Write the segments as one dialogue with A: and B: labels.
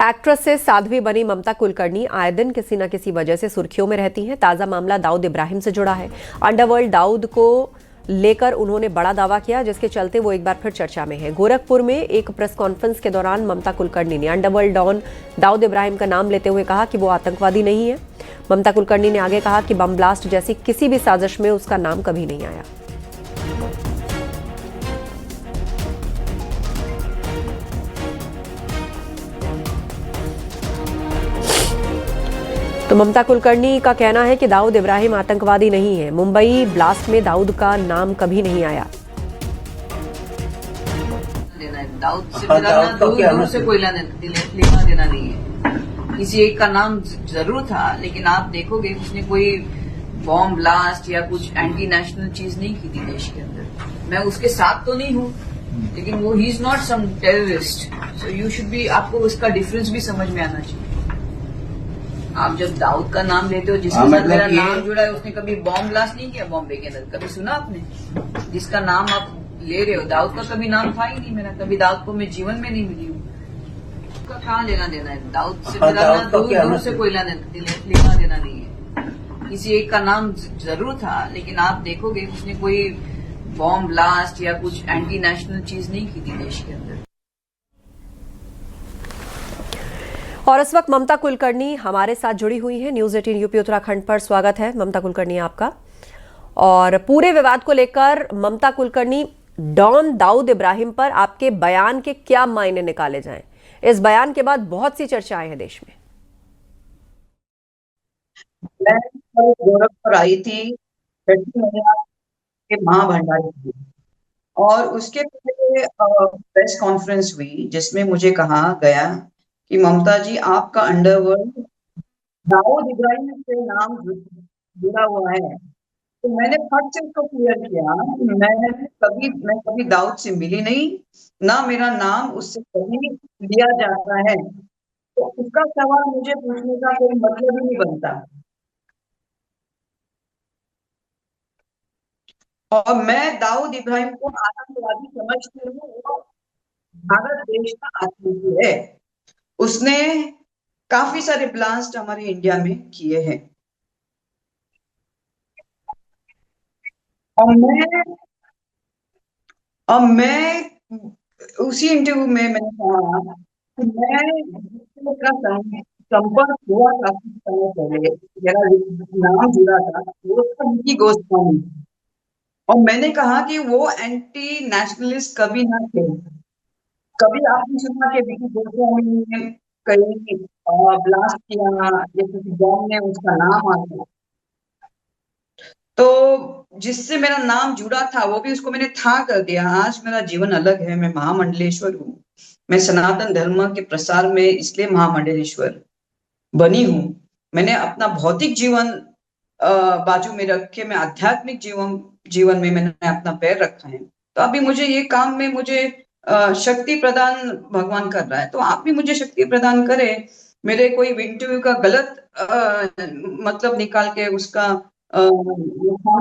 A: Actress से साध्वी बनी ममता कुलकर्णी आए दिन किसी न किसी वजह से सुर्खियों में रहती हैं। ताजा मामला दाऊद इब्राहिम से जुड़ा है। अंडरवर्ल्ड दाऊद को लेकर उन्होंने बड़ा दावा किया, जिसके चलते वो एक बार फिर चर्चा में है। गोरखपुर में एक प्रेस कॉन्फ्रेंस के दौरान ममता कुलकर्णी ने अंडरवर्ल्ड डॉन दाऊद इब्राहिम का नाम लेते हुए कहा कि वो आतंकवादी नहीं है। ममता कुलकर्णी ने आगे कहा कि बम ब्लास्ट जैसी किसी भी साजिश में उसका नाम कभी नहीं आया। तो ममता कुलकर्णी का कहना है कि दाऊद इब्राहिम आतंकवादी नहीं है। मुंबई ब्लास्ट में दाऊद का नाम कभी नहीं आया।
B: दाऊद से मेरा दूर से कोई लेना देना नहीं है। किसी एक का नाम जरूर था, लेकिन आप देखोगे उसने कोई बॉम्ब ब्लास्ट या कुछ एंटी नेशनल चीज नहीं की थी देश के अंदर। मैं उसके साथ तो नहीं हूँ, लेकिन वो he is not some terrorist. So you should be, आपको उसका डिफरेंस भी समझ में आना चाहिए। आप जब दाऊद का नाम लेते हो, जिसके साथ मेरा नाम जुड़ा है, उसने कभी बॉम्ब ब्लास्ट नहीं किया बॉम्बे के अंदर। कभी सुना आपने? जिसका नाम आप ले रहे हो, दाऊद का कभी नाम था ही नहीं मेरा। कभी दाऊद को मैं जीवन में नहीं मिली हूँ। उसका कहाँ लेना देना है? दाऊद से मेरा दूर से कोई लेना देना नहीं है। किसी एक का नाम जरूर था, लेकिन आप देखोगे उसने कोई बॉम्ब ब्लास्ट या कुछ एंटी नेशनल चीज नहीं की थी देश के अंदर।
A: और इस वक्त ममता कुलकर्णी हमारे साथ जुड़ी हुई हैं। न्यूज़ 18 यूपी उत्तराखंड पर स्वागत है ममता कुलकर्णी आपका। और पूरे विवाद को लेकर ममता कुलकर्णी, डॉन दाऊद इब्राहिम पर आपके बयान के क्या मायने निकाले जाएं? इस बयान के बाद बहुत सी चर्चाएं हैं देश में।
C: मैं कल गोरखपुर आई थी छठी मैया के मां भंडारी थी, और उसके पहले प्रेस कॉन्फ्रेंस हुई जिसमें मुझे कहा गया कि ममता जी, आपका अंडरवर्ल्ड दाऊद इब्राहिम से नाम जुड़ा हुआ है। तो मैंने फट से उसको क्लियर किया कि मैं कभी दाऊद से मिली नहीं, ना मेरा नाम उससे कभी लिया जाता है। तो उसका सवाल मुझे पूछने का कोई मतलब ही नहीं बनता। और मैं दाऊद इब्राहिम को आतंकवादी समझती हूँ। वो भारत देश का आतंकी है। उसने काफी सारे ब्लास्ट हमारे इंडिया में किए हैं। और मैं उसी इंटरव्यू में मैंने कहा कि मैं का संपर्क हुआ काफी समय पहले, मेरा नाम जुड़ा था, वो था विकी गोस्वामी। और मैंने कहा कि वो एंटी नेशनलिस्ट कभी ना थे। कभी आपने सुना कि विकी गोस्वामी ने कहीं ब्लास्ट किया या किसी बॉम्ब ने उसका नाम आ गया? तो जिससे मेरा नाम जुड़ा था वो भी उसको मैंने था कर दिया। आज मेरा जीवन अलग है। मैं महामंडलेश्वर हूँ। मैं सनातन धर्म के प्रसार में इसलिए महामंडलेश्वर बनी हूँ। मैंने अपना भौतिक जीवन बाजू में रख के मैं आध्यात्मिक जीवन में मैंने अपना पैर रखा है। तो अभी मुझे ये काम में मुझे शक्ति प्रदान भगवान कर रहा है, तो आप भी मुझे शक्ति प्रदान करें। मेरे कोई इंटरव्यू का गलत मतलब निकाल के उसका उसको।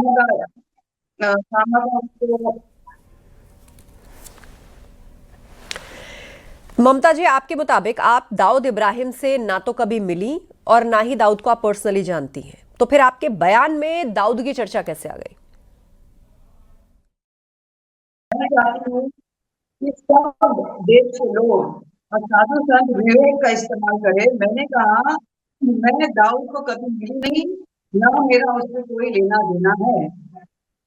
A: ममता जी, आपके मुताबिक आप दाऊद इब्राहिम से ना तो कभी मिली और ना ही दाऊद को आप पर्सनली जानती हैं, तो फिर आपके बयान में दाऊद की चर्चा कैसे आ गई?
C: मैं चाहती हूँ कि सब देश के लोग और साधु संत विवेक का इस्तेमाल करें। मैंने कहा कि मैं दाऊद को कभी मिली नहीं, ना मेरा उससे कोई लेना देना है।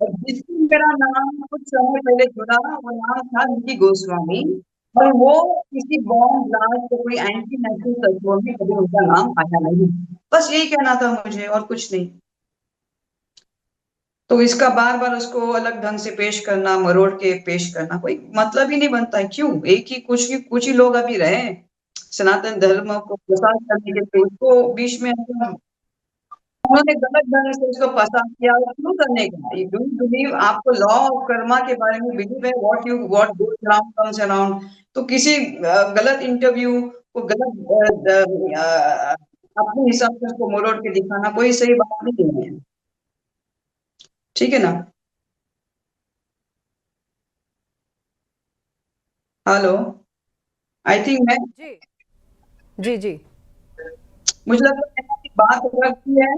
C: और जिससे मेरा नाम कुछ समय पहले जुड़ा, वो नाम था विकी गोस्वामी। और वो किसी बॉम्ब ब्लास्ट या कोई एंटी नेशनल तत्वों में कभी उनका नाम आया नहीं। बस यही कहना था मुझे, और कुछ नहीं। तो इसका बार बार उसको अलग ढंग से पेश करना, मरोड़ के पेश करना, कोई मतलब ही नहीं बनता है। क्यों एक ही कुछ ही लोग अभी रहे सनातन धर्म को प्रसार करने के लिए, उसको बीच में उन्होंने गलत ढंग से उसको पसंद किया। और क्यों करने का? You don't believe? आपको लॉ ऑफ कर्मा के बारे में बिलीव है? What goes around comes around. तो किसी गलत इंटरव्यू को गलत अपने हिसाब से उसको मरोड़ के दिखाना कोई सही बात नहीं है। ठीक है ना? हेलो, आई थिंक मैं
A: जी जी जी।
C: मुझे लगता है कि बात अलग ही है।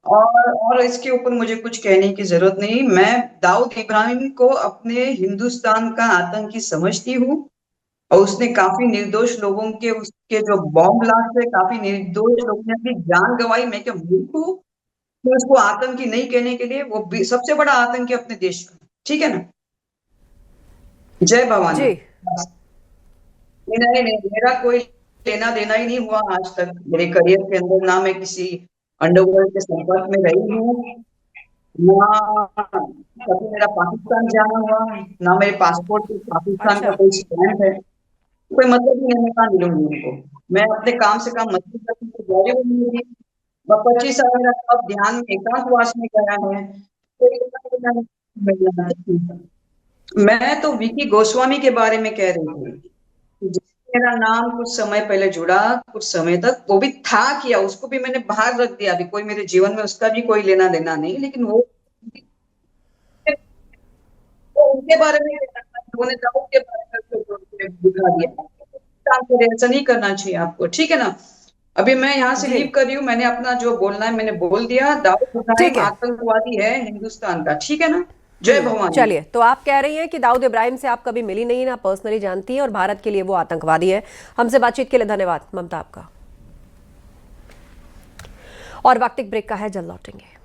C: और इसके ऊपर मुझे कुछ कहने की जरूरत नहीं। मैं दाऊद इब्राहिम को अपने हिंदुस्तान का आतंकी समझती हूँ, और उसने काफी निर्दोष लोगों के, उसके जो बॉम्ब ब्लास्ट है, काफी निर्दोष लोगों ने अपनी जान गंवाई। मैं क्या मूर्ख हूँ तो उसको आतंकी नहीं कहने के लिए? वो सबसे बड़ा आतंकी अपने देश का, ठीक है ना। जय भवानी।
A: जी
C: नहीं नहीं, मेरा कोई लेना देना ही नहीं हुआ आज तक मेरे करियर के अंदर। ना मैं किसी अंडरवर्ल्ड के संपर्क में रही हूँ, ना कभी मेरा पाकिस्तान जाना हुआ, ना मेरे पासपोर्ट पे पाकिस्तान का
A: अच्छा।
C: कोई स्टैंप है। कोई मतलब ही नहीं, मैं कहाँ मिलूंगी उनको। मैं अपने काम से काम मतलब करती हूँ, बॉलीवुड में मेरी 25 साल मेरा सब ध्यान में एकांतवास में गया है। कोई लेना देना नहीं। मैं तो विकी गोस्वामी के बारे में कह रही थी, जिससे मेरा नाम कुछ समय पहले जुड़ा, कुछ समय तक वो भी था किया, उसको भी मैंने बाहर रख दिया। अभी कोई मेरे जीवन में उसका भी कोई लेना देना नहीं, लेकिन वो उनके बारे में कहना था, उन्होंने दाऊद के बारे में दिखा दिया। काम करें, ऐसा नहीं करना चाहिए आपको, ठीक है ना। अभी मैं यहाँ से
A: जी
C: लीव कर रही हूँ, मैंने अपना जो बोलना है मैंने बोल दिया। दाऊद इब्राहिम
A: ठीक है।
C: आतंकवादी है हिंदुस्तान का, ठीक है ना। जय भवानी।
A: चलिए, तो आप कह रही हैं कि दाऊद इब्राहिम से आप कभी मिली नहीं, ना पर्सनली जानती हैं, और भारत के लिए वो आतंकवादी है। हमसे बातचीत के लिए धन्यवाद ममता आपका। और वक्त एक ब्रेक का है, जल्द लौटेंगे।